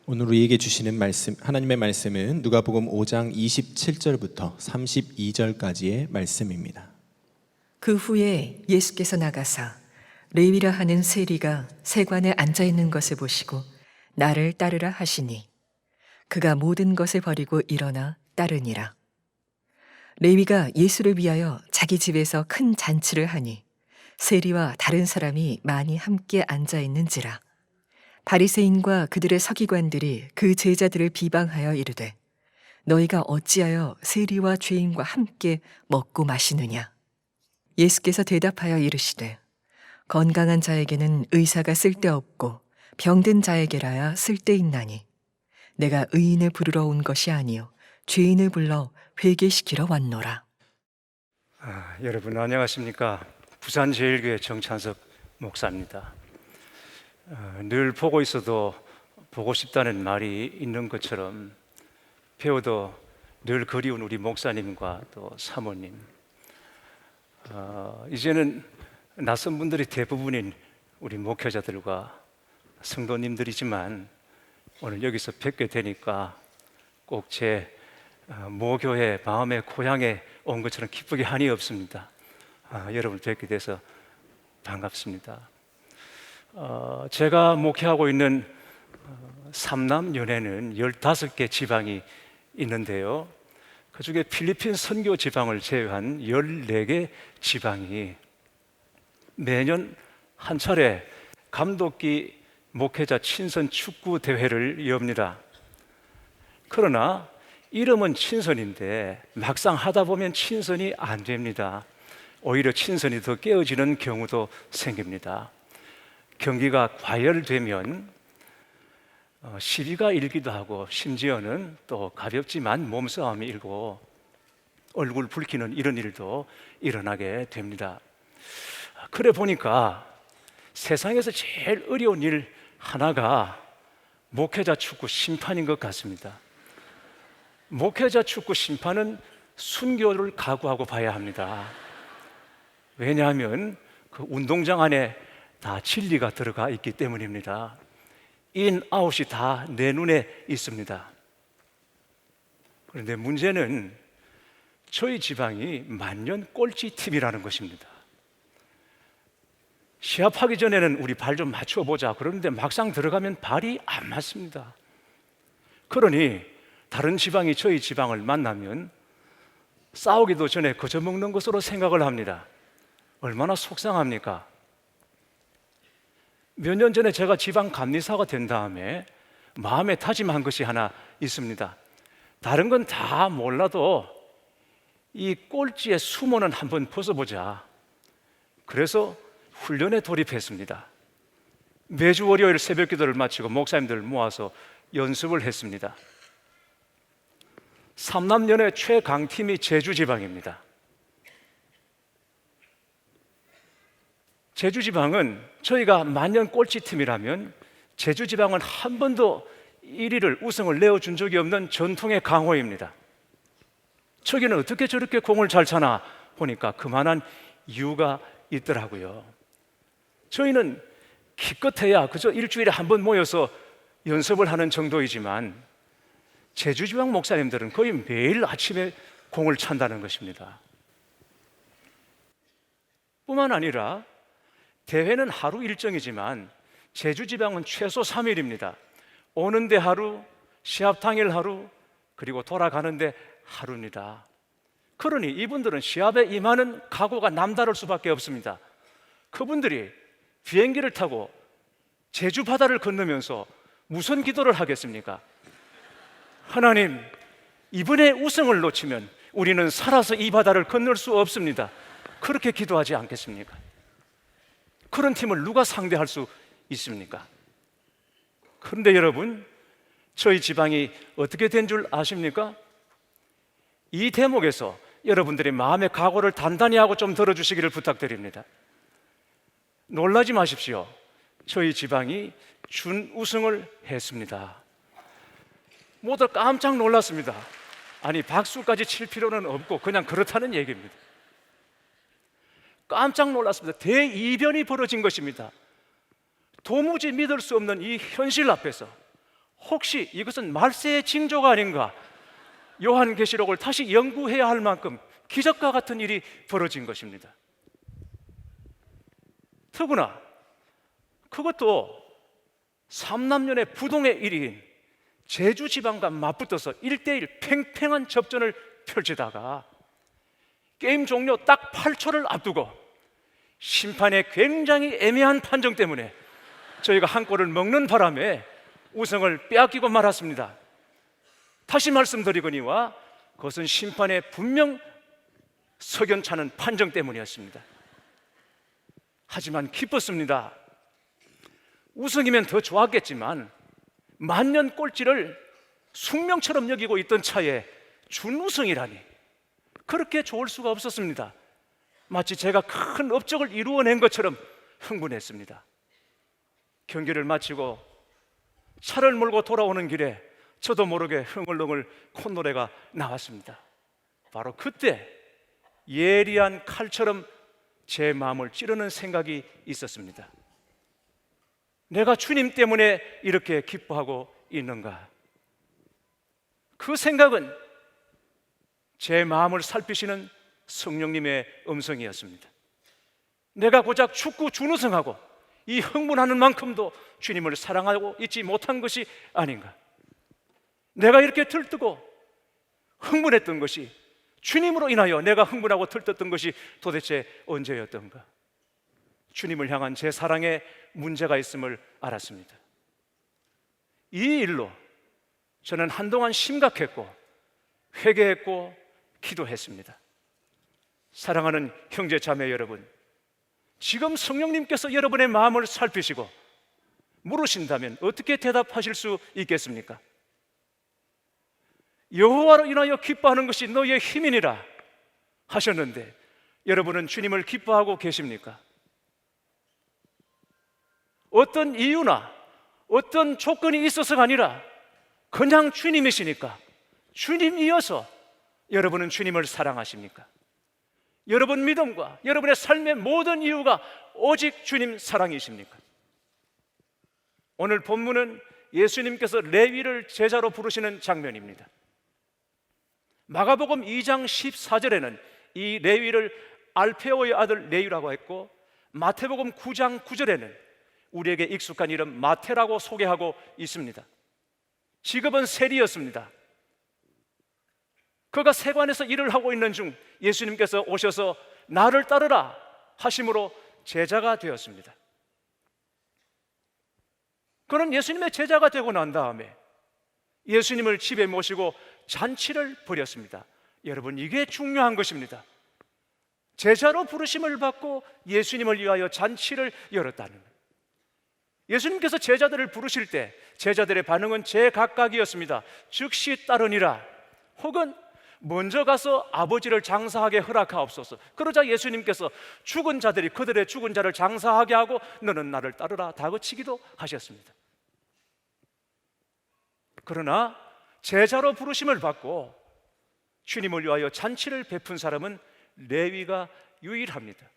오늘 우리에게 주시는 말씀, 하나님의 말씀은 누가복음 5장 27절부터 32절까지의 말씀입니다. 그 후에 예수께서 나가사 레위라 하는 세리가 세관에 앉아 있는 것을 보시고 나를 따르라 하시니 그가 모든 것을 버리고 일어나 따르니라. 레위가 예수를 위하여 자기 집에서 큰 잔치를 하니 세리와 다른 사람이 많이 함께 앉아 있는지라. 바리새인과 그들의 서기관들이 그 제자들을 비방하여 이르되 너희가 어찌하여 세리와 죄인과 함께 먹고 마시느냐. 예수께서 대답하여 이르시되 건강한 자에게는 의사가 쓸데없고 병든 자에게라야 쓸데있나니 내가 의인을 부르러 온 것이 아니요 죄인을 불러 회개시키러 왔노라. 여러분 안녕하십니까? 부산제일교회 정찬석 목사입니다. 늘 보고 있어도 보고 싶다는 말이 있는 것처럼 배워도 늘 그리운 우리 목사님과 또 사모님, 이제는 낯선 분들이 대부분인 우리 목회자들과 성도님들이지만 오늘 여기서 뵙게 되니까 꼭 제 모교회 마음의 고향에 온 것처럼 기쁘게 한이 없습니다. 여러분 뵙게 돼서 반갑습니다. 제가 목회하고 있는 삼남연회는 15개 지방이 있는데요, 그 중에 필리핀 선교 지방을 제외한 14개 지방이 매년 한 차례 감독기 목회자 친선 축구 대회를 엽니다. 그러나 이름은 친선인데 막상 하다 보면 친선이 안 됩니다. 오히려 친선이 더 깨어지는 경우도 생깁니다. 경기가 과열되면 시비가 일기도 하고 심지어는 또 가볍지만 몸싸움이 일고 얼굴 붉히는 이런 일도 일어나게 됩니다. 그래 보니까 세상에서 제일 어려운 일 하나가 목회자 축구 심판인 것 같습니다. 목회자 축구 심판은 순교를 각오하고 봐야 합니다. 왜냐하면 그 운동장 안에 다 진리가 들어가 있기 때문입니다. 인, 아웃이 다 내 눈에 있습니다. 그런데 문제는 저희 지방이 만년 꼴찌팀이라는 것입니다. 시합하기 전에는 우리 발 좀 맞춰보자 그러는데 막상 들어가면 발이 안 맞습니다. 그러니 다른 지방이 저희 지방을 만나면 싸우기도 전에 거저먹는 것으로 생각을 합니다. 얼마나 속상합니까? 몇 년 전에 제가 지방 감리사가 된 다음에 마음에 다짐한 것이 하나 있습니다. 다른 건 다 몰라도 이 꼴찌의 수모는 한번 벗어보자. 그래서 훈련에 돌입했습니다. 매주 월요일 새벽 기도를 마치고 목사님들을 모아서 연습을 했습니다. 삼남연의 최강팀이 제주지방입니다. 제주지방은 저희가 만년 꼴찌팀이라면 제주지방은 한 번도 1위를 우승을 내어준 적이 없는 전통의 강호입니다. 저기는 어떻게 저렇게 공을 잘 차나 보니까 그만한 이유가 있더라고요. 저희는 기껏해야 그저 일주일에 한 번 모여서 연습을 하는 정도이지만 제주지방 목사님들은 거의 매일 아침에 공을 찬다는 것입니다. 뿐만 아니라 대회는 하루 일정이지만 제주지방은 최소 3일입니다. 오는데 하루, 시합 당일 하루, 그리고 돌아가는데 하루입니다. 그러니 이분들은 시합에 임하는 각오가 남다를 수밖에 없습니다. 그분들이 비행기를 타고 제주 바다를 건너면서 무슨 기도를 하겠습니까? 하나님, 이번에 우승을 놓치면 우리는 살아서 이 바다를 건널 수 없습니다. 그렇게 기도하지 않겠습니까? 그런 팀을 누가 상대할 수 있습니까? 그런데 여러분, 저희 지방이 어떻게 된 줄 아십니까? 이 대목에서 여러분들이 마음의 각오를 단단히 하고 좀 들어주시기를 부탁드립니다. 놀라지 마십시오. 저희 지방이 준우승을 했습니다. 모두 깜짝 놀랐습니다. 아니, 박수까지 칠 필요는 없고 그냥 그렇다는 얘기입니다. 깜짝 놀랐습니다. 대이변이 벌어진 것입니다. 도무지 믿을 수 없는 이 현실 앞에서 혹시 이것은 말세의 징조가 아닌가? 요한계시록을 다시 연구해야 할 만큼 기적과 같은 일이 벌어진 것입니다. 더구나 그것도 삼남년의 부동의 1위인 제주 지방과 맞붙어서 1대1 팽팽한 접전을 펼치다가 게임 종료 딱 8초를 앞두고 심판의 굉장히 애매한 판정 때문에 저희가 한 골을 먹는 바람에 우승을 빼앗기고 말았습니다. 다시 말씀드리거니와 그것은 심판의 분명 석연찮은 판정 때문이었습니다. 하지만 기뻤습니다. 우승이면 더 좋았겠지만 만년 꼴찌를 숙명처럼 여기고 있던 차에 준우승이라니 그렇게 좋을 수가 없었습니다. 마치 제가 큰 업적을 이루어낸 것처럼 흥분했습니다. 경기를 마치고 차를 몰고 돌아오는 길에 저도 모르게 흥얼흥얼 콧노래가 나왔습니다. 바로 그때 예리한 칼처럼 제 마음을 찌르는 생각이 있었습니다. 내가 주님 때문에 이렇게 기뻐하고 있는가? 그 생각은 제 마음을 살피시는 성령님의 음성이었습니다. 내가 고작 축구 준우승하고 이 흥분하는 만큼도 주님을 사랑하고 있지 못한 것이 아닌가? 내가 이렇게 들뜨고 흥분했던 것이 주님으로 인하여 내가 흥분하고 들떴던 것이 도대체 언제였던가? 주님을 향한 제 사랑에 문제가 있음을 알았습니다. 이 일로 저는 한동안 심각했고 회개했고 기도했습니다. 사랑하는 형제 자매 여러분, 지금 성령님께서 여러분의 마음을 살피시고 물으신다면 어떻게 대답하실 수 있겠습니까? 여호와로 인하여 기뻐하는 것이 너희의 힘이니라 하셨는데 여러분은 주님을 기뻐하고 계십니까? 어떤 이유나 어떤 조건이 있어서가 아니라 그냥 주님이시니까 주님이어서 여러분은 주님을 사랑하십니까? 여러분 믿음과 여러분의 삶의 모든 이유가 오직 주님 사랑이십니까? 오늘 본문은 예수님께서 레위를 제자로 부르시는 장면입니다. 마가복음 2장 14절에는 이 레위를 알페오의 아들 레위라고 했고 마태복음 9장 9절에는 우리에게 익숙한 이름 마태라고 소개하고 있습니다. 직업은 세리였습니다. 그가 세관에서 일을 하고 있는 중 예수님께서 오셔서 나를 따르라 하심으로 제자가 되었습니다. 그는 예수님의 제자가 되고 난 다음에 예수님을 집에 모시고 잔치를 벌였습니다. 여러분, 이게 중요한 것입니다. 제자로 부르심을 받고 예수님을 위하여 잔치를 열었다는 것. 예수님께서 제자들을 부르실 때 제자들의 반응은 제각각이었습니다. 즉시 따르니라 혹은 먼저 가서 아버지를 장사하게 허락하옵소서. 그러자 예수님께서 죽은 자들이 그들의 죽은 자를 장사하게 하고 너는 나를 따르라 다그치기도 하셨습니다. 그러나 제자로 부르심을 받고 주님을 위하여 잔치를 베푼 사람은 레위가 유일합니다.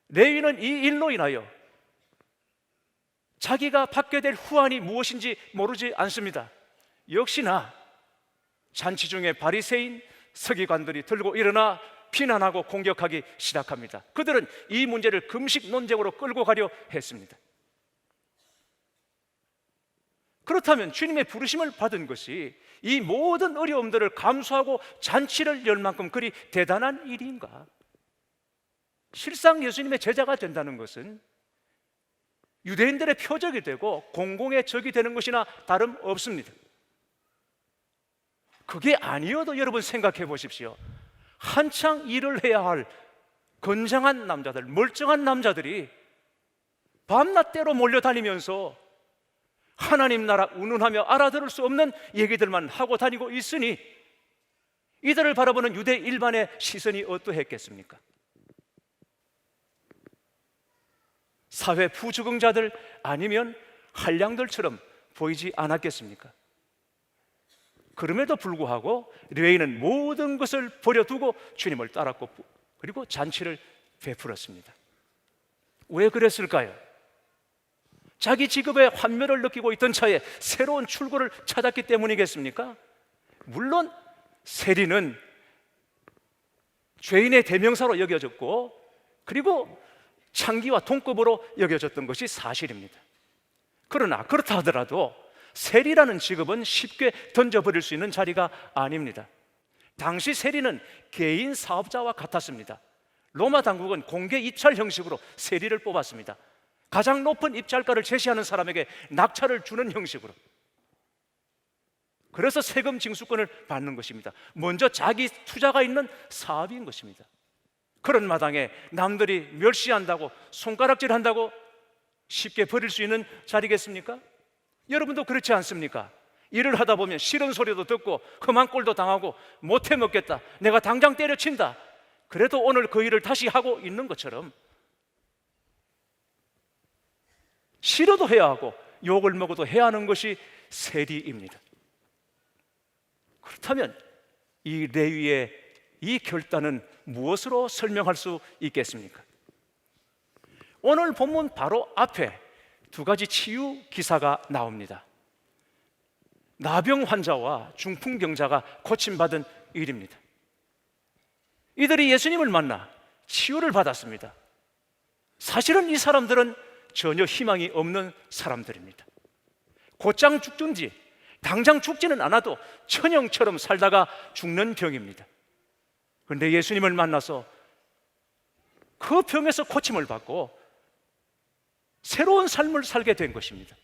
레위는 이 일로 인하여 자기가 받게 될 후환이 무엇인지 모르지 않습니다. 역시나 잔치 중에 바리새인 서기관들이 들고 일어나 비난하고 공격하기 시작합니다. 그들은 이 문제를 금식 논쟁으로 끌고 가려 했습니다. 그렇다면 주님의 부르심을 받은 것이 이 모든 어려움들을 감수하고 잔치를 열 만큼 그리 대단한 일인가? 실상 예수님의 제자가 된다는 것은 유대인들의 표적이 되고 공공의 적이 되는 것이나 다름없습니다. 그게 아니어도 여러분 생각해 보십시오. 한창 일을 해야 할 건장한 남자들, 멀쩡한 남자들이 밤낮대로 몰려다니면서 하나님 나라 운운하며 알아들을 수 없는 얘기들만 하고 다니고 있으니 이들을 바라보는 유대 일반의 시선이 어떠했겠습니까? 사회 부적응자들 아니면 한량들처럼 보이지 않았겠습니까? 그럼에도 불구하고 레위는 모든 것을 버려두고 주님을 따랐고 그리고 잔치를 베풀었습니다. 왜 그랬을까요? 자기 직업에 환멸을 느끼고 있던 차에 새로운 출구를 찾았기 때문이겠습니까? 물론 세리는 죄인의 대명사로 여겨졌고, 그리고 창기와 동급으로 여겨졌던 것이 사실입니다. 그러나 그렇다 하더라도 세리라는 직업은 쉽게 던져버릴 수 있는 자리가 아닙니다. 당시 세리는 개인 사업자와 같았습니다. 로마 당국은 공개 입찰 형식으로 세리를 뽑았습니다. 가장 높은 입찰가를 제시하는 사람에게 낙찰을 주는 형식으로. 그래서 세금 징수권을 받는 것입니다. 먼저 자기 투자가 있는 사업인 것입니다. 그런 마당에 남들이 멸시한다고, 손가락질한다고 쉽게 버릴 수 있는 자리겠습니까? 여러분도 그렇지 않습니까? 일을 하다 보면 싫은 소리도 듣고 험한 꼴도 당하고 못해 먹겠다, 내가 당장 때려친다, 그래도 오늘 그 일을 다시 하고 있는 것처럼 싫어도 해야 하고 욕을 먹어도 해야 하는 것이 세리입니다. 그렇다면 이 레위의 이 결단은 무엇으로 설명할 수 있겠습니까? 오늘 본문 바로 앞에 두 가지 치유 기사가 나옵니다. 나병 환자와 중풍병자가 고침받은 일입니다. 이들이 예수님을 만나 치유를 받았습니다. 사실은 이 사람들은 전혀 희망이 없는 사람들입니다. 곧장 죽든지 당장 죽지는 않아도 천형처럼 살다가 죽는 병입니다. 그런데 예수님을 만나서 그 병에서 고침을 받고 새로운 삶을 살게 된 것입니다.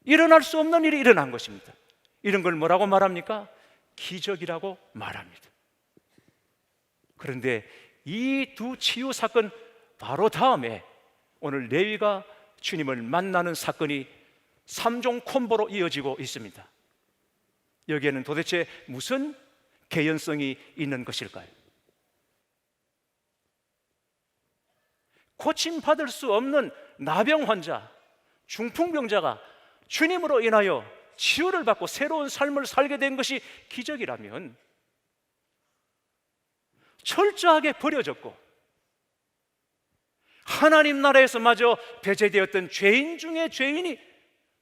일어날 수 없는 일이 일어난 것입니다. 이런 걸 뭐라고 말합니까? 기적이라고 말합니다. 그런데 이 두 치유 사건 바로 다음에 오늘 레위가 주님을 만나는 사건이 3종 콤보로 이어지고 있습니다. 여기에는 도대체 무슨 개연성이 있는 것일까요? 고침받을 수 없는 나병 환자, 중풍병자가 주님으로 인하여 치유를 받고 새로운 삶을 살게 된 것이 기적이라면, 철저하게 버려졌고 하나님 나라에서 마저 배제되었던 죄인 중에 죄인이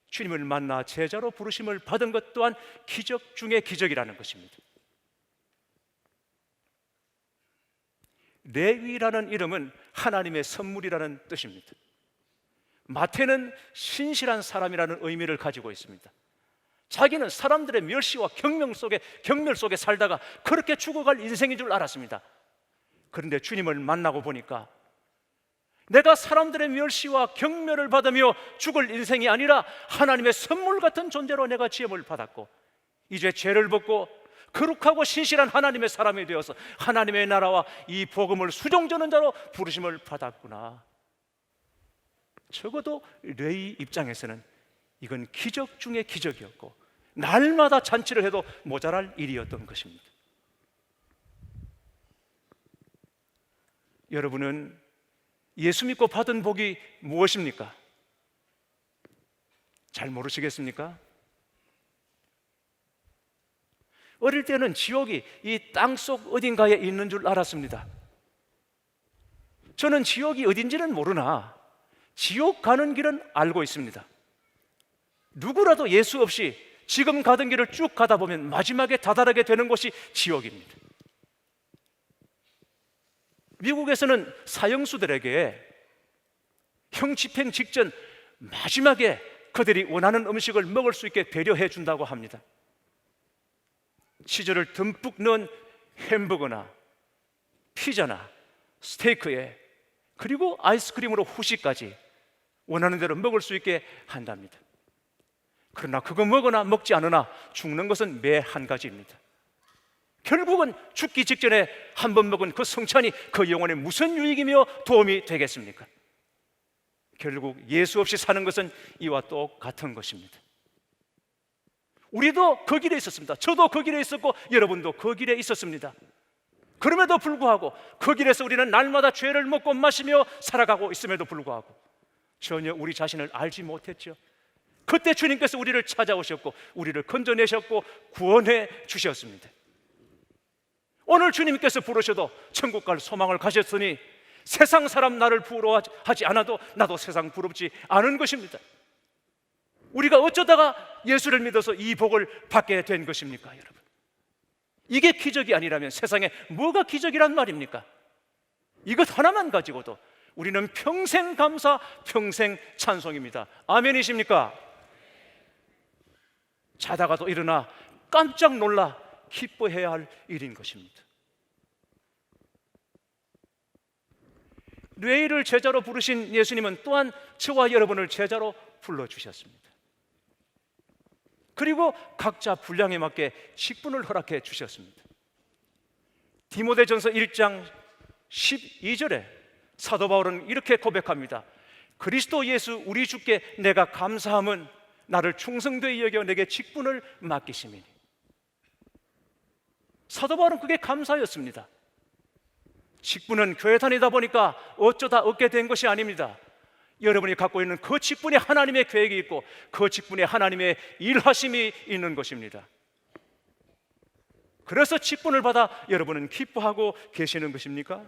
주님을 만나 제자로 부르심을 받은 것 또한 기적 중에 기적이라는 것입니다. 레위라는 이름은 하나님의 선물이라는 뜻입니다. 마태는 신실한 사람이라는 의미를 가지고 있습니다. 자기는 사람들의 멸시와 경멸 속에 살다가 그렇게 죽어갈 인생인 줄 알았습니다. 그런데 주님을 만나고 보니까 내가 사람들의 멸시와 경멸을 받으며 죽을 인생이 아니라 하나님의 선물 같은 존재로 내가 지음을 받았고, 이제 죄를 벗고 거룩하고 신실한 하나님의 사람이 되어서 하나님의 나라와 이 복음을 수종전는 자로 부르심을 받았구나. 적어도 레위 입장에서는 이건 기적 중에 기적이었고 날마다 잔치를 해도 모자랄 일이었던 것입니다. 여러분은 예수 믿고 받은 복이 무엇입니까? 잘 모르시겠습니까? 어릴 때는 지옥이 이 땅속 어딘가에 있는 줄 알았습니다. 저는 지옥이 어딘지는 모르나 지옥 가는 길은 알고 있습니다. 누구라도 예수 없이 지금 가던 길을 쭉 가다 보면 마지막에 다다르게 되는 곳이 지옥입니다. 미국에서는 사형수들에게 형 집행 직전 마지막에 그들이 원하는 음식을 먹을 수 있게 배려해 준다고 합니다. 치즈를 듬뿍 넣은 햄버거나 피자나 스테이크에 그리고 아이스크림으로 후식까지 원하는 대로 먹을 수 있게 한답니다. 그러나 그거 먹으나 먹지 않으나 죽는 것은 매 한 가지입니다. 결국은 죽기 직전에 한 번 먹은 그 성찬이 그 영혼에 무슨 유익이며 도움이 되겠습니까? 결국 예수 없이 사는 것은 이와 똑같은 것입니다. 우리도 그 길에 있었습니다. 저도 그 길에 있었고 여러분도 그 길에 있었습니다. 그럼에도 불구하고 그 길에서 우리는 날마다 죄를 먹고 마시며 살아가고 있음에도 불구하고 전혀 우리 자신을 알지 못했죠. 그때 주님께서 우리를 찾아오셨고 우리를 건져내셨고 구원해 주셨습니다. 오늘 주님께서 부르셔도 천국 갈 소망을 가졌으니 세상 사람 나를 부러워하지 않아도 나도 세상 부럽지 않은 것입니다. 우리가 어쩌다가 예수를 믿어서 이 복을 받게 된 것입니까, 여러분? 이게 기적이 아니라면 세상에 뭐가 기적이란 말입니까? 이것 하나만 가지고도 우리는 평생 감사, 평생 찬송입니다. 아멘이십니까? 자다가도 일어나 깜짝 놀라 기뻐해야 할 일인 것입니다. 뇌일을 제자로 부르신 예수님은 또한 저와 여러분을 제자로 불러주셨습니다. 그리고 각자 분량에 맞게 직분을 허락해 주셨습니다. 디모데전서 1장 12절에 사도 바울은 이렇게 고백합니다. 그리스도 예수 우리 주께 내가 감사함은 나를 충성되이 여겨 내게 직분을 맡기심이니. 사도 바울은 그게 감사였습니다. 직분은 교회 다니다 보니까 어쩌다 얻게 된 것이 아닙니다. 여러분이 갖고 있는 그 직분에 하나님의 계획이 있고 그 직분에 하나님의 일하심이 있는 것입니다. 그래서 직분을 받아 여러분은 기뻐하고 계시는 것입니까?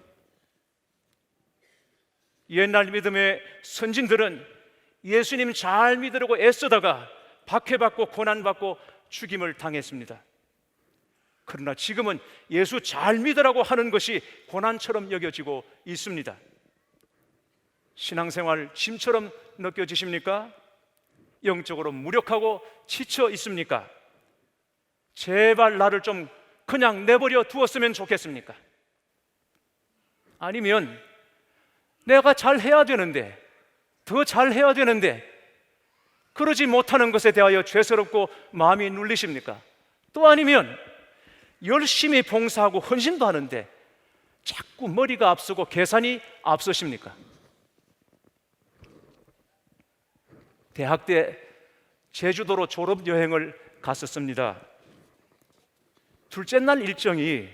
옛날 믿음의 선진들은 예수님 잘 믿으려고 애쓰다가 박해받고 고난받고 죽임을 당했습니다. 그러나 지금은 예수 잘 믿으라고 하는 것이 고난처럼 여겨지고 있습니다. 신앙생활 짐처럼 느껴지십니까? 영적으로 무력하고 지쳐 있습니까? 제발 나를 좀 그냥 내버려 두었으면 좋겠습니까? 아니면 내가 잘해야 되는데, 더 잘해야 되는데 그러지 못하는 것에 대하여 죄스럽고 마음이 눌리십니까? 또 아니면 열심히 봉사하고 헌신도 하는데 자꾸 머리가 앞서고 계산이 앞서십니까? 대학 때 제주도로 졸업여행을 갔었습니다. 둘째 날 일정이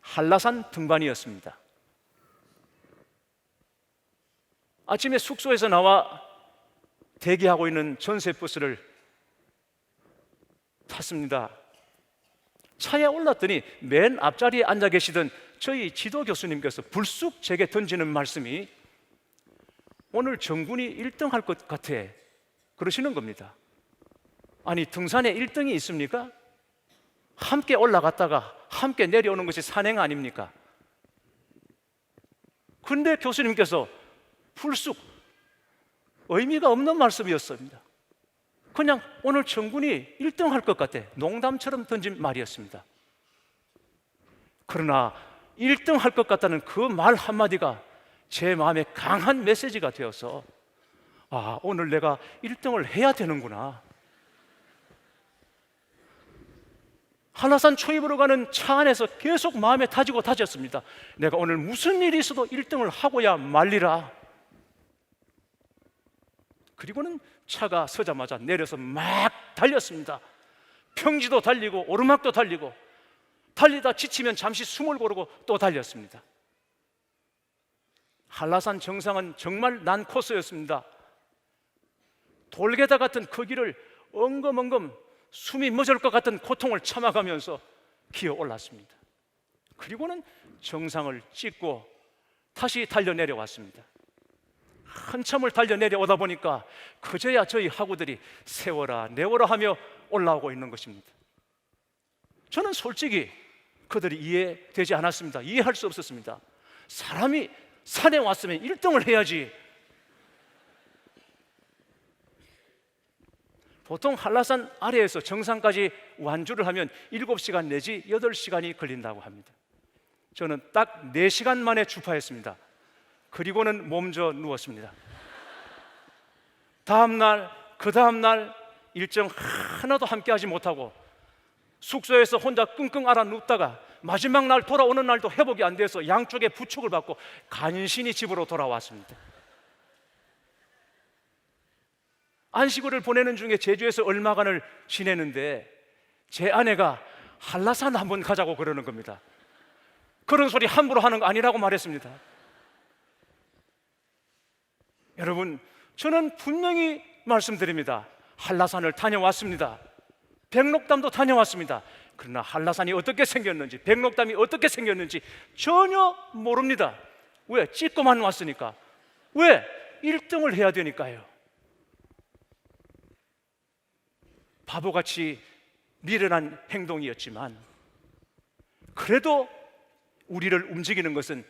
한라산 등반이었습니다. 아침에 숙소에서 나와 대기하고 있는 전세버스를 탔습니다. 차에 올랐더니 맨 앞자리에 앉아 계시던 저희 지도 교수님께서 불쑥 제게 던지는 말씀이 오늘 정군이 1등 할 것 같아 그러시는 겁니다. 아니, 등산에 1등이 있습니까? 함께 올라갔다가 함께 내려오는 것이 산행 아닙니까? 근데 교수님께서 불쑥 의미가 없는 말씀이었습니다. 그냥 오늘 정군이 1등 할 것 같아 농담처럼 던진 말이었습니다. 그러나 1등 할 것 같다는 그 말 한마디가 제 마음에 강한 메시지가 되어서 아, 오늘 내가 1등을 해야 되는구나. 한라산 초입으로 가는 차 안에서 계속 마음에 다졌습니다. 내가 오늘 무슨 일이 있어도 1등을 하고야 말리라. 그리고는 차가 서자마자 내려서 막 달렸습니다. 평지도 달리고 오르막도 달리고 달리다 지치면 잠시 숨을 고르고 또 달렸습니다. 한라산 정상은 정말 난 코스였습니다. 돌게다 같은 그 길을 엉금엉금 숨이 멎을 것 같은 고통을 참아가면서 기어 올랐습니다. 그리고는 정상을 찍고 다시 달려 내려왔습니다. 한참을 달려 내려오다 보니까 그제야 저희 학우들이 세워라 내워라 하며 올라오고 있는 것입니다. 저는 솔직히 그들이 이해되지 않았습니다. 이해할 수 없었습니다. 사람이 산에 왔으면 1등을 해야지. 보통 한라산 아래에서 정상까지 완주를 하면 7시간 내지 8시간이 걸린다고 합니다. 저는 딱 4시간 만에 주파했습니다. 그리고는 몸져 누웠습니다. 다음날, 그 다음날 일정 하나도 함께하지 못하고 숙소에서 혼자 끙끙 앓아 눕다가 마지막 날 돌아오는 날도 회복이 안 돼서 양쪽에 부축을 받고 간신히 집으로 돌아왔습니다. 안식일을 보내는 중에 제주에서 얼마간을 지내는데 제 아내가 한라산 한번 가자고 그러는 겁니다. 그런 소리 함부로 하는 거 아니라고 말했습니다. 여러분, 저는 분명히 말씀드립니다. 한라산을 다녀왔습니다. 백록담도 다녀왔습니다. 그러나 한라산이 어떻게 생겼는지, 백록담이 어떻게 생겼는지 전혀 모릅니다. 왜? 찍고만 왔으니까. 왜? 1등을 해야 되니까요. 바보같이 미련한 행동이었지만 그래도 우리를 움직이는 것은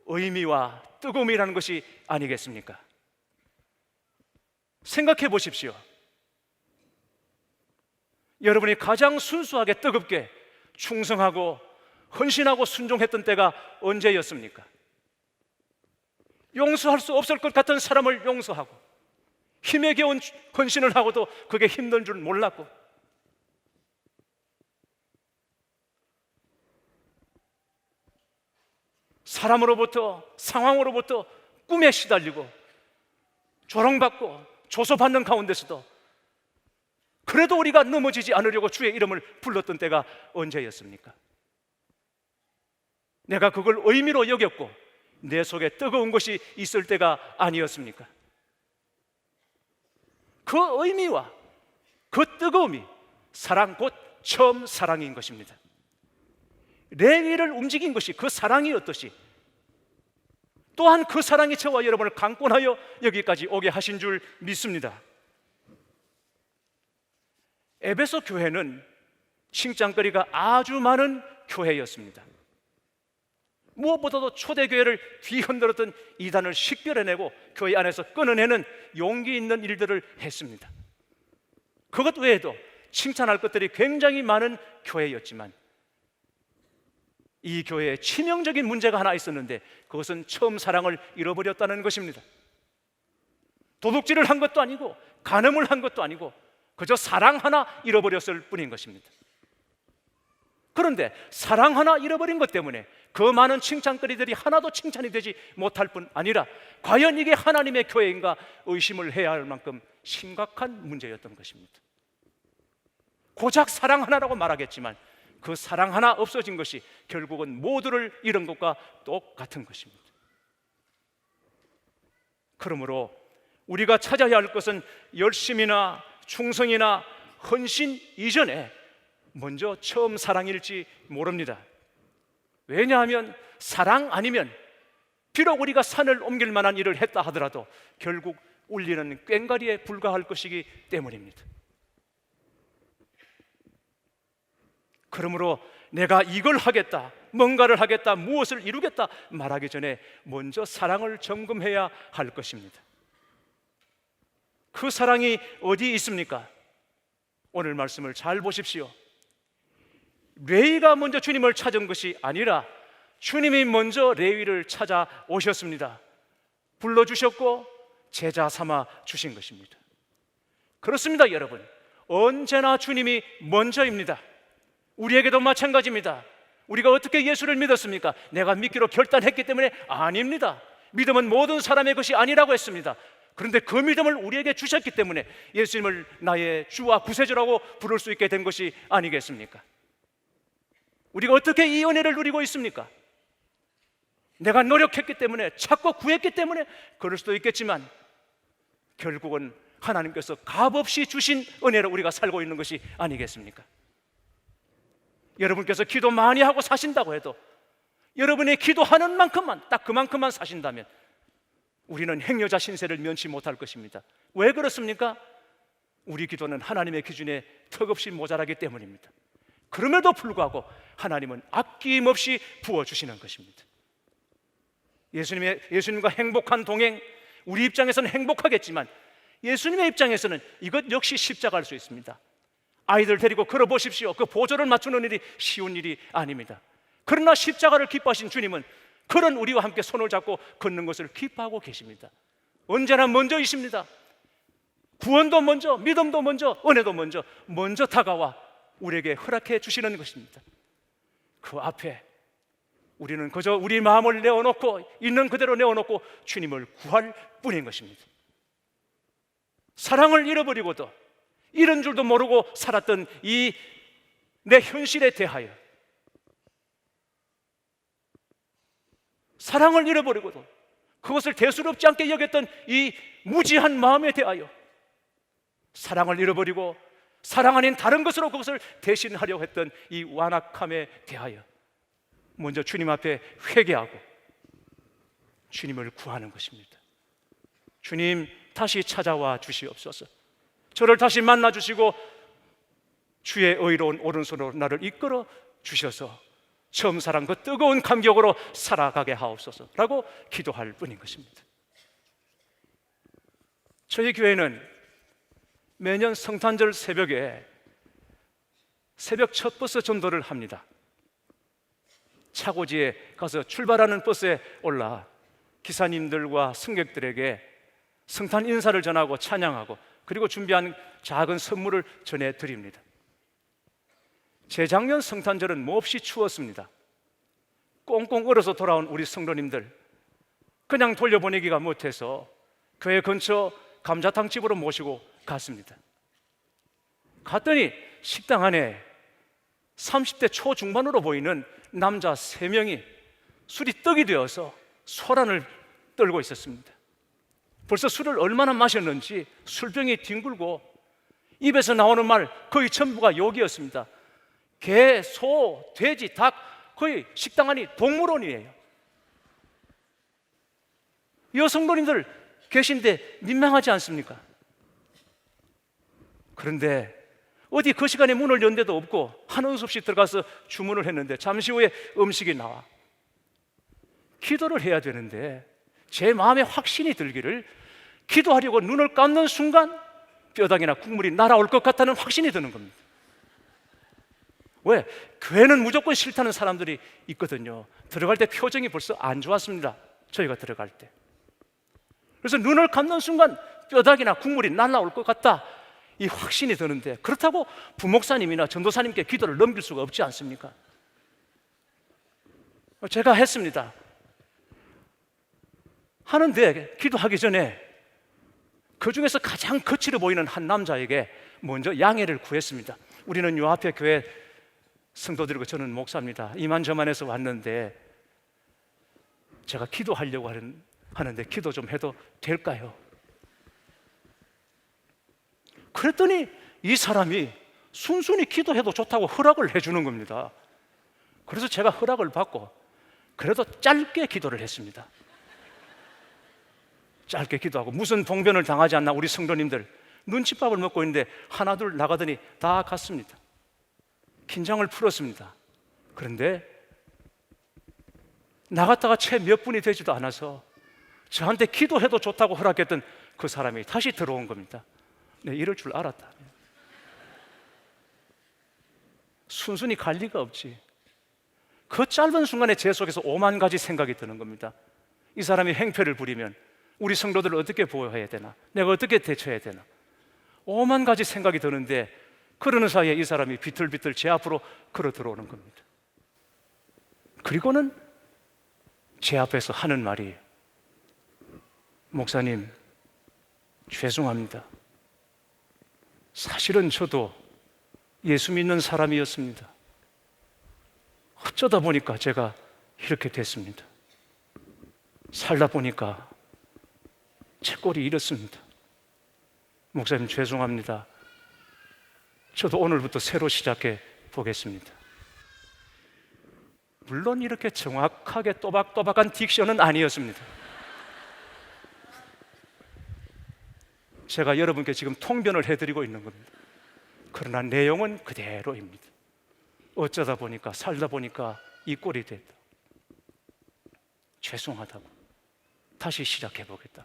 의미와 뜨거움이라는 것이 아니겠습니까? 생각해 보십시오. 여러분이 가장 순수하게 뜨겁게 충성하고 헌신하고 순종했던 때가 언제였습니까? 용서할 수 없을 것 같은 사람을 용서하고 힘에 겨운 헌신을 하고도 그게 힘든 줄 몰랐고 사람으로부터 상황으로부터 꿈에 시달리고 조롱받고 조소받는 가운데서도 그래도 우리가 넘어지지 않으려고 주의 이름을 불렀던 때가 언제였습니까? 내가 그걸 의미로 여겼고 내 속에 뜨거운 것이 있을 때가 아니었습니까? 그 의미와 그 뜨거움이 사랑 곧 처음 사랑인 것입니다. 레위를 움직인 것이 그 사랑이었듯이 또한 그 사랑이 저와 여러분을 강권하여 여기까지 오게 하신 줄 믿습니다. 에베소 교회는 칭찬거리가 아주 많은 교회였습니다. 무엇보다도 초대교회를 뒤흔들었던 이단을 식별해내고 교회 안에서 끊어내는 용기 있는 일들을 했습니다. 그것 외에도 칭찬할 것들이 굉장히 많은 교회였지만 이 교회에 치명적인 문제가 하나 있었는데 그것은 처음 사랑을 잃어버렸다는 것입니다. 도둑질을 한 것도 아니고 간음을 한 것도 아니고 그저 사랑 하나 잃어버렸을 뿐인 것입니다. 그런데 사랑 하나 잃어버린 것 때문에 그 많은 칭찬거리들이 하나도 칭찬이 되지 못할 뿐 아니라 과연 이게 하나님의 교회인가 의심을 해야 할 만큼 심각한 문제였던 것입니다. 고작 사랑 하나라고 말하겠지만 그 사랑 하나 없어진 것이 결국은 모두를 잃은 것과 똑같은 것입니다. 그러므로 우리가 찾아야 할 것은 열심이나 충성이나 헌신 이전에 먼저 처음 사랑일지 모릅니다. 왜냐하면 사랑 아니면 비록 우리가 산을 옮길 만한 일을 했다 하더라도 결국 울리는 꽹과리에 불과할 것이기 때문입니다. 그러므로 내가 이걸 하겠다, 뭔가를 하겠다, 무엇을 이루겠다 말하기 전에 먼저 사랑을 점검해야 할 것입니다. 그 사랑이 어디 있습니까? 오늘 말씀을 잘 보십시오. 레위가 먼저 주님을 찾은 것이 아니라 주님이 먼저 레위를 찾아오셨습니다. 불러주셨고 제자 삼아 주신 것입니다. 그렇습니다, 여러분. 언제나 주님이 먼저입니다. 우리에게도 마찬가지입니다. 우리가 어떻게 예수를 믿었습니까? 내가 믿기로 결단했기 때문에 아닙니다. 믿음은 모든 사람의 것이 아니라고 했습니다. 그런데 그 믿음을 우리에게 주셨기 때문에 예수님을 나의 주와 구세주라고 부를 수 있게 된 것이 아니겠습니까? 우리가 어떻게 이 은혜를 누리고 있습니까? 내가 노력했기 때문에, 찾고 구했기 때문에 그럴 수도 있겠지만 결국은 하나님께서 값없이 주신 은혜로 우리가 살고 있는 것이 아니겠습니까? 여러분께서 기도 많이 하고 사신다고 해도 여러분이 기도하는 만큼만, 딱 그만큼만 사신다면 우리는 행여자 신세를 면치 못할 것입니다. 왜 그렇습니까? 우리 기도는 하나님의 기준에 턱없이 모자라기 때문입니다. 그럼에도 불구하고 하나님은 아낌없이 부어주시는 것입니다. 예수님과 행복한 동행, 우리 입장에서는 행복하겠지만 예수님의 입장에서는 이것 역시 십자가일 수 있습니다. 아이들 데리고 걸어보십시오. 그 보조를 맞추는 일이 쉬운 일이 아닙니다. 그러나 십자가를 기뻐하신 주님은 그런 우리와 함께 손을 잡고 걷는 것을 기뻐하고 계십니다. 언제나 먼저이십니다. 구원도 먼저, 믿음도 먼저, 은혜도 먼저 다가와 우리에게 허락해 주시는 것입니다. 그 앞에 우리는 그저 우리 마음을 내어놓고, 있는 그대로 내어놓고 주님을 구할 뿐인 것입니다. 사랑을 잃어버리고도 잃은 줄도 모르고 살았던 이 내 현실에 대하여, 사랑을 잃어버리고도 그것을 대수롭지 않게 여겼던 이 무지한 마음에 대하여, 사랑을 잃어버리고 사랑 아닌 다른 것으로 그것을 대신하려고 했던 이 완악함에 대하여 먼저 주님 앞에 회개하고 주님을 구하는 것입니다. 주님, 다시 찾아와 주시옵소서. 저를 다시 만나 주시고 주의 의로운 오른손으로 나를 이끌어 주셔서 처음 살한 그 뜨거운 감격으로 살아가게 하옵소서라고 기도할 뿐인 것입니다. 저희 교회는 매년 성탄절 새벽에 새벽 첫 버스 전도를 합니다. 차고지에 가서 출발하는 버스에 올라 기사님들과 승객들에게 성탄 인사를 전하고 찬양하고 그리고 준비한 작은 선물을 전해드립니다. 재작년 성탄절은 몹시 추웠습니다. 꽁꽁 얼어서 돌아온 우리 성도님들 그냥 돌려보내기가 못해서 교회 근처 감자탕 집으로 모시고 갔습니다. 갔더니 식당 안에 30대 초중반으로 보이는 남자 3명이 술이 떡이 되어서 소란을 떨고 있었습니다. 벌써 술을 얼마나 마셨는지 술병이 뒹굴고 입에서 나오는 말 거의 전부가 욕이었습니다. 개, 소, 돼지, 닭 거의 식당 안이 동물원이에요. 여성도님들 계신데 민망하지 않습니까? 그런데 어디 그 시간에 문을 연 데도 없고 하는 수 없이 들어가서 주문을 했는데 잠시 후에 음식이 나와 기도를 해야 되는데 제 마음에 확신이 들기를 기도하려고 눈을 감는 순간 뼈다귀나 국물이 날아올 것 같다는 확신이 드는 겁니다. 왜? 교회는 무조건 싫다는 사람들이 있거든요. 들어갈 때 표정이 벌써 안 좋았습니다. 저희가 들어갈 때. 그래서 눈을 감는 순간 뼈다귀나 국물이 날아올 것 같다 이 확신이 드는데 그렇다고 부목사님이나 전도사님께 기도를 넘길 수가 없지 않습니까? 제가 했습니다. 하는데 기도하기 전에 그 중에서 가장 거칠어 보이는 한 남자에게 먼저 양해를 구했습니다. 우리는 요 앞에 교회 성도들이고 저는 목사입니다. 이만저만해서 왔는데 제가 기도하려고 하는데 기도 좀 해도 될까요? 그랬더니 이 사람이 순순히 기도해도 좋다고 허락을 해주는 겁니다. 그래서 제가 허락을 받고 그래도 짧게 기도를 했습니다. 짧게 기도하고 무슨 봉변을 당하지 않나 우리 성도님들 눈칫밥을 먹고 있는데 하나둘 나가더니 다 갔습니다. 긴장을 풀었습니다. 그런데 나갔다가 채 몇 분이 되지도 않아서 저한테 기도해도 좋다고 허락했던 그 사람이 다시 들어온 겁니다. 네, 이럴 줄 알았다. 순순히 갈 리가 없지. 그 짧은 순간에 제 속에서 5만 가지 생각이 드는 겁니다. 이 사람이 행패를 부리면 우리 성도들을 어떻게 보호해야 되나? 내가 어떻게 대처해야 되나? 5만 가지 생각이 드는데 그러는 사이에 이 사람이 비틀비틀 제 앞으로 걸어 들어오는 겁니다. 그리고는 제 앞에서 하는 말이 목사님, 죄송합니다. 사실은 저도 예수 믿는 사람이었습니다. 어쩌다 보니까 제가 이렇게 됐습니다. 살다 보니까 제 꼴이 이렇습니다. 목사님 죄송합니다. 저도 오늘부터 새로 시작해 보겠습니다. 물론 이렇게 정확하게 또박또박한 딕션은 아니었습니다. 제가 여러분께 지금 통변을 해드리고 있는 겁니다. 그러나 내용은 그대로입니다. 어쩌다 보니까 살다 보니까 이 꼴이 됐다. 죄송하다고 다시 시작해 보겠다.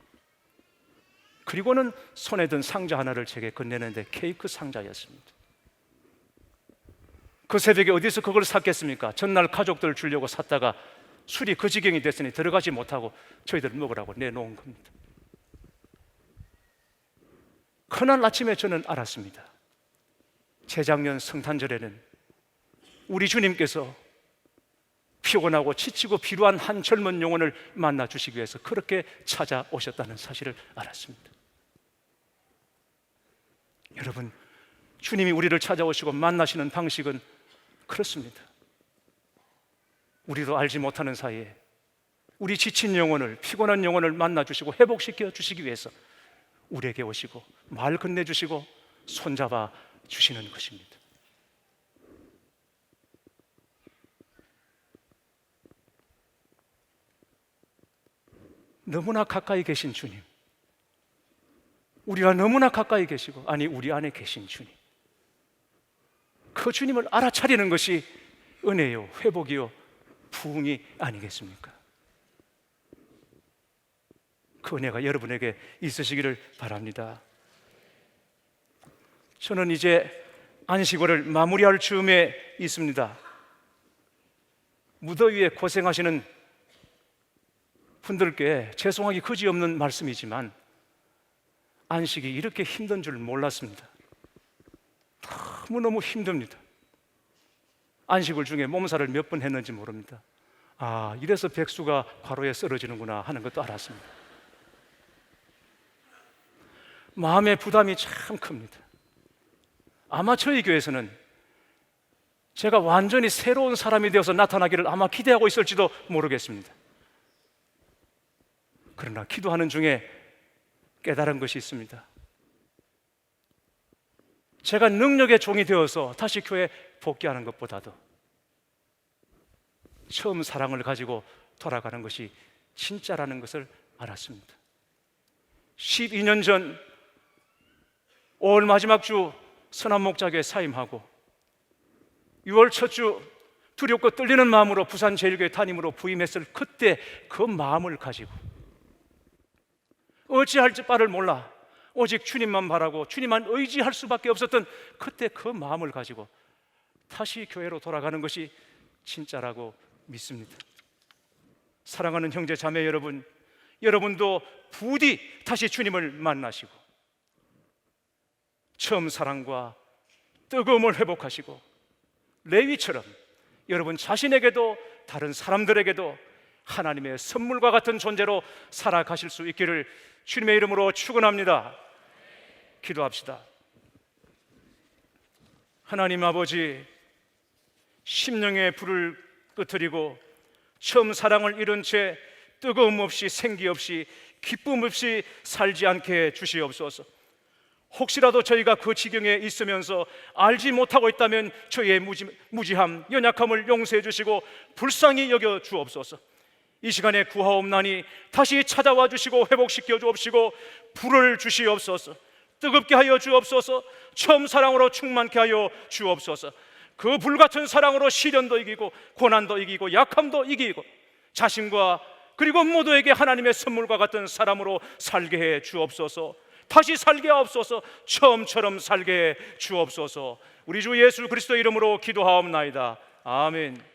그리고는 손에 든 상자 하나를 제게 건네는데 케이크 상자였습니다. 그 새벽에 어디서 그걸 샀겠습니까? 전날 가족들 주려고 샀다가 술이 그 지경이 됐으니 들어가지 못하고 저희들 먹으라고 내놓은 겁니다. 그날 아침에 저는 알았습니다. 재작년 성탄절에는 우리 주님께서 피곤하고 지치고 비루한 한 젊은 영혼을 만나 주시기 위해서 그렇게 찾아오셨다는 사실을 알았습니다. 여러분, 주님이 우리를 찾아오시고 만나시는 방식은 그렇습니다. 우리도 알지 못하는 사이에 우리 지친 영혼을, 피곤한 영혼을 만나 주시고 회복시켜 주시기 위해서 우리에게 오시고 말 건네주시고 손잡아 주시는 것입니다. 너무나 가까이 계신 주님, 우리가 너무나 가까이 계시고, 아니 우리 안에 계신 주님, 그 주님을 알아차리는 것이 은혜요, 회복이요, 부흥이 아니겠습니까? 그 은혜가 여러분에게 있으시기를 바랍니다. 저는 이제 안식월을 마무리할 즈음에 있습니다. 무더위에 고생하시는 분들께 죄송하기 그지없는 말씀이지만 안식이 이렇게 힘든 줄 몰랐습니다. 너무너무 힘듭니다. 안식을 중에 몸살을 몇 번 했는지 모릅니다. 아, 이래서 백수가 과로에 쓰러지는구나 하는 것도 알았습니다. 마음의 부담이 참 큽니다. 아마 저희 교회에서는 제가 완전히 새로운 사람이 되어서 나타나기를 아마 기대하고 있을지도 모르겠습니다. 그러나 기도하는 중에 깨달은 것이 있습니다. 제가 능력의 종이 되어서 다시 교회에 복귀하는 것보다도 처음 사랑을 가지고 돌아가는 것이 진짜라는 것을 알았습니다. 12년 전 5월 마지막 주 선한목자교회 사임하고 6월 첫 주 두렵고 떨리는 마음으로 부산 제일교회 담임으로 부임했을 그때 그 마음을 가지고 어찌할 바를 몰라 오직 주님만 바라고 주님만 의지할 수밖에 없었던 그때 그 마음을 가지고 다시 교회로 돌아가는 것이 진짜라고 믿습니다. 사랑하는 형제 자매 여러분, 여러분도 부디 다시 주님을 만나시고 처음 사랑과 뜨거움을 회복하시고 레위처럼 여러분 자신에게도 다른 사람들에게도 하나님의 선물과 같은 존재로 살아가실 수 있기를 주님의 이름으로 축원합니다. 기도합시다. 하나님 아버지, 심령의 불을 끄트리고 처음 사랑을 잃은 채 뜨거움 없이 생기 없이 기쁨 없이 살지 않게 해 주시옵소서. 혹시라도 저희가 그 지경에 있으면서 알지 못하고 있다면 저희의 무지함, 연약함을 용서해 주시고 불쌍히 여겨 주옵소서. 이 시간에 구하옵나니 다시 찾아와 주시고 회복시켜 주옵시고 불을 주시옵소서. 뜨겁게 하여 주옵소서. 처음 사랑으로 충만케 하여 주옵소서. 그 불같은 사랑으로 시련도 이기고 고난도 이기고 약함도 이기고 자신과 그리고 모두에게 하나님의 선물과 같은 사람으로 살게 해 주옵소서. 다시 살게 하옵소서. 처음처럼 살게 해 주옵소서. 우리 주 예수 그리스도 이름으로 기도하옵나이다. 아멘.